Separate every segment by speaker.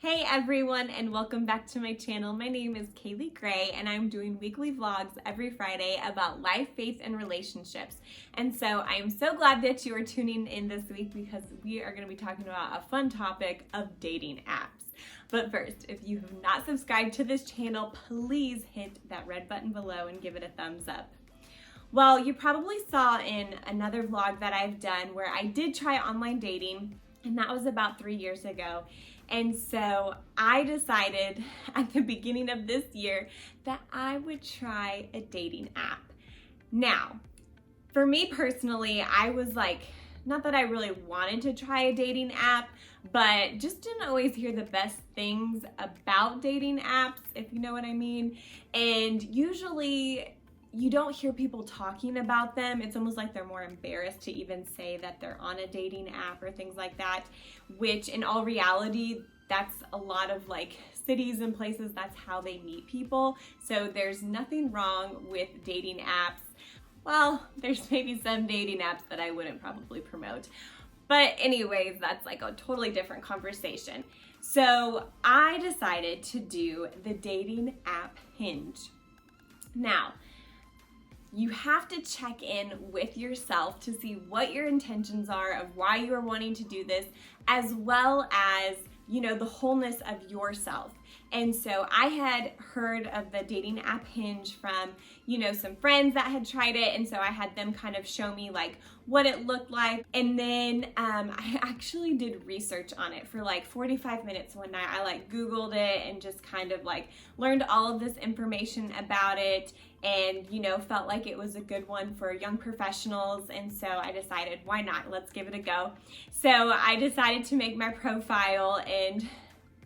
Speaker 1: Hey everyone, and welcome back to my channel. My name is Kaley Gray and I'm doing weekly vlogs every Friday about life, faith, and relationships. And so I am so glad that you are tuning in this week because we are going to be talking about a fun topic of dating apps. But first, if you have not subscribed to this channel, please hit that red button below and give it a thumbs up. Well, you probably saw in another vlog that I've done where I did try online dating, and that was about 3 years ago. And so I decided at the beginning of this year that I would try a dating app. Now, for me personally, I was like, not that I really wanted to try a dating app, but just didn't always hear the best things about dating apps, if you know what I mean. And usually you don't hear people talking about them. It's almost like they're more embarrassed to even say that they're on a dating app or things like that, which in all reality, that's a lot of like cities and places, that's how they meet people. So there's nothing wrong with dating apps. Well, there's maybe some dating apps that I wouldn't probably promote. But anyways, that's like a totally different conversation. So I decided to do the dating app Hinge. Now, you have to check in with yourself to see what your intentions are of why you are wanting to do this, as well as, you know, the wholeness of yourself. And so I had heard of the dating app Hinge from, you know, some friends that had tried it. And so I had them kind of show me like what it looked like. And then I actually did research on it for like 45 minutes one night. I like Googled it and just kind of like learned all of this information about it, and, you know, felt like it was a good one for young professionals. And so I decided, why not? Let's give it a go. So I decided to make my profile, and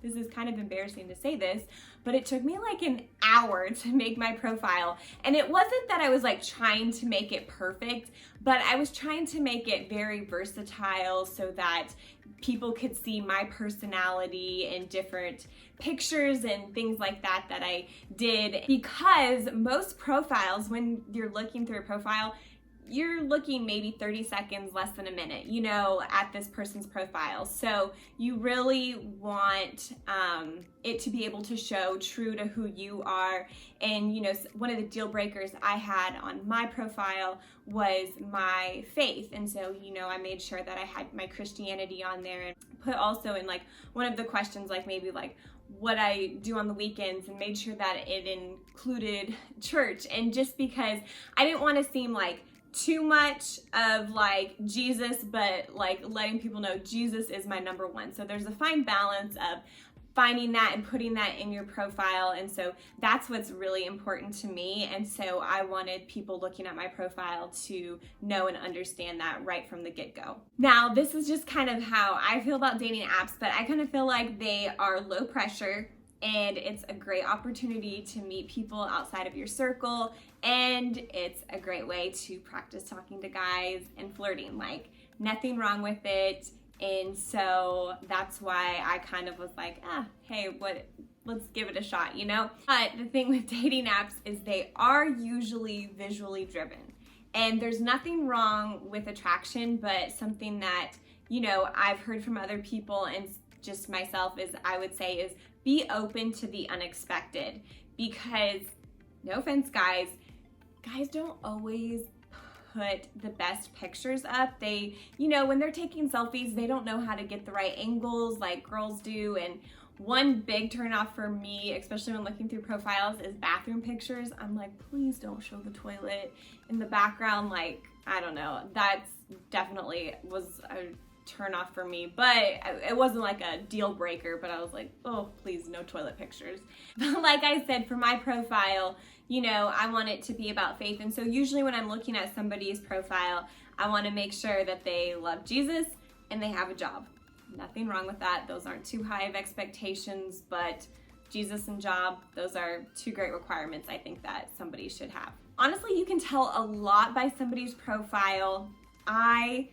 Speaker 1: this is kind of embarrassing to say this, but it took me like an hour to make my profile. And it wasn't that I was like trying to make it perfect, but I was trying to make it very versatile so that people could see my personality in different pictures and things like that that I did. Because most profiles, when you're looking through a profile, you're looking maybe 30 seconds, less than a minute, you know, at this person's profile. So you really want it to be able to show true to who you are. And, you know, one of the deal breakers I had on my profile was my faith. And so, you know, I made sure that I had my Christianity on there, and put also in like one of the questions, like maybe like what I do on the weekends, and made sure that it included church. And just because I didn't want to seem like too much of like Jesus, but like letting people know Jesus is my number one. So there's a fine balance of finding that and putting that in your profile. And so that's what's really important to me. And so I wanted people looking at my profile to know and understand that right from the get-go. Now, this is just kind of how I feel about dating apps, but I kind of feel like they are low pressure, and it's a great opportunity to meet people outside of your circle, and it's a great way to practice talking to guys and flirting. Like, nothing wrong with it. And so that's why I kind of was like, hey, let's give it a shot, you know? But the thing with dating apps is they are usually visually driven. And there's nothing wrong with attraction, but something that, you know, I've heard from other people and just myself is, I would say, is be open to the unexpected. Because, no offense guys don't always put the best pictures up. They, you know, when they're taking selfies, they don't know how to get the right angles like girls do. And one big turnoff for me, especially when looking through profiles, is bathroom pictures. I'm like, please don't show the toilet in the background. Like, I don't know, that's definitely was a turn off for me, but it wasn't like a deal breaker, but I was like, oh, please, no toilet pictures. But like I said, for my profile, you know, I want it to be about faith. And so usually when I'm looking at somebody's profile, I want to make sure that they love Jesus and they have a job. Nothing wrong with that. Those aren't too high of expectations, but Jesus and job, those are two great requirements I think that somebody should have. Honestly, you can tell a lot by somebody's profile. I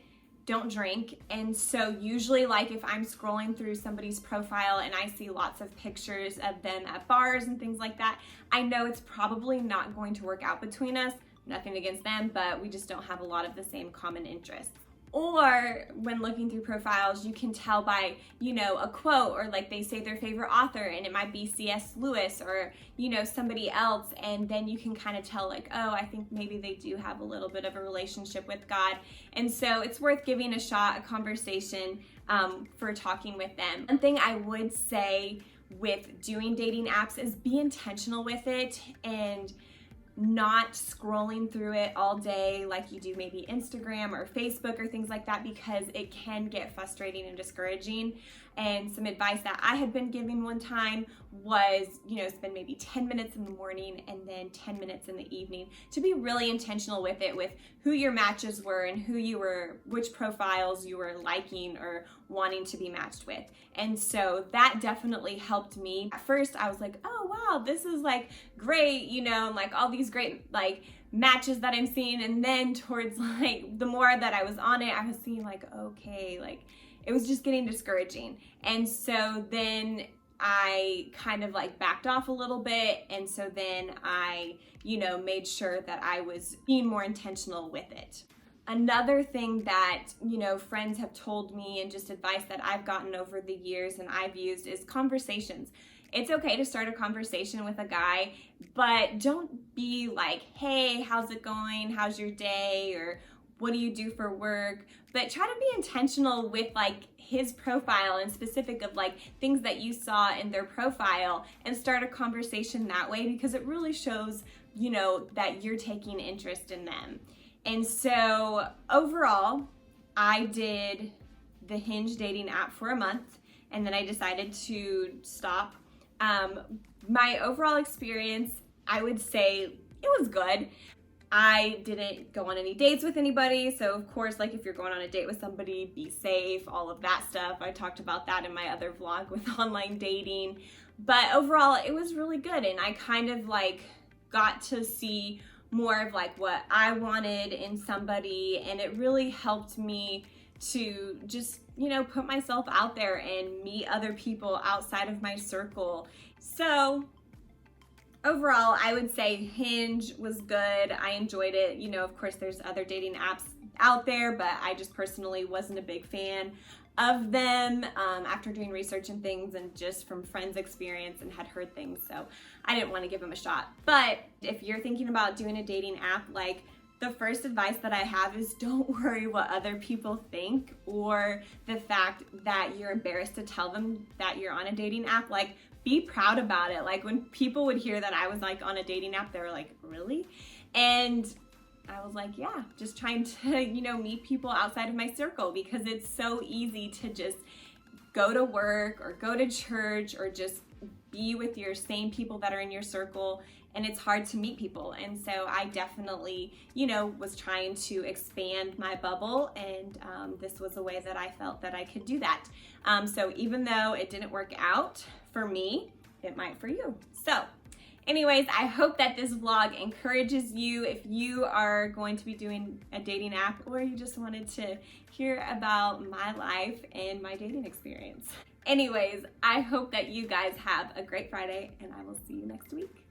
Speaker 1: don't drink, and so usually, like, if I'm scrolling through somebody's profile and I see lots of pictures of them at bars and things like that, I know it's probably not going to work out between us. Nothing against them, but we just don't have a lot of the same common interests. Or when looking through profiles, you can tell by, a quote, or like they say their favorite author and it might be C.S. Lewis or, somebody else. And then you can kind of tell like, oh, I think maybe they do have a little bit of a relationship with God. And so it's worth giving a shot, a conversation for talking with them. One thing I would say with doing dating apps is be intentional with it and not scrolling through it all day like you do maybe Instagram or Facebook or things like that, because it can get frustrating and discouraging. And some advice that I had been giving one time was, spend maybe 10 minutes in the morning and then 10 minutes in the evening to be really intentional with it, with who your matches were and which profiles you were liking or wanting to be matched with. And so that definitely helped me. At first I was like, oh wow, this is like great, and like all these great like matches that I'm seeing. And then towards like the more that I was on it, I was seeing like, okay, like it was just getting discouraging. And so then I kind of like backed off a little bit. And so then I, made sure that I was being more intentional with it. Another thing that, friends have told me and just advice that I've gotten over the years and I've used is conversations. It's okay to start a conversation with a guy, but don't be like, hey, how's it going? How's your day? Or what do you do for work? But try to be intentional with like his profile and specific of like things that you saw in their profile and start a conversation that way, because it really shows, that you're taking interest in them. And so overall, I did the Hinge dating app for a month and then I decided to stop. My overall experience, I would say it was good. I didn't go on any dates with anybody. So of course, like if you're going on a date with somebody, be safe, all of that stuff. I talked about that in my other vlog with online dating. But overall, it was really good. And I kind of like got to see more of like what I wanted in somebody. And it really helped me to just, put myself out there and meet other people outside of my circle. So overall, I would say Hinge was good. I enjoyed it. Of course, there's other dating apps out there, but I just personally wasn't a big fan of them after doing research and things and just from friends' experience and had heard things. So I didn't want to give them a shot. But if you're thinking about doing a dating app, like the first advice that I have is don't worry what other people think or the fact that you're embarrassed to tell them that you're on a dating app. Like, be proud about it. Like when people would hear that I was like on a dating app, they were like, really? And I was like, yeah, just trying to, meet people outside of my circle, because it's so easy to just go to work or go to church or just be with your same people that are in your circle, and it's hard to meet people. And so I definitely, was trying to expand my bubble, and this was a way that I felt that I could do that. So even though it didn't work out for me, it might for you. So anyways, I hope that this vlog encourages you if you are going to be doing a dating app, or you just wanted to hear about my life and my dating experience. Anyways, I hope that you guys have a great Friday, and I will see you next week.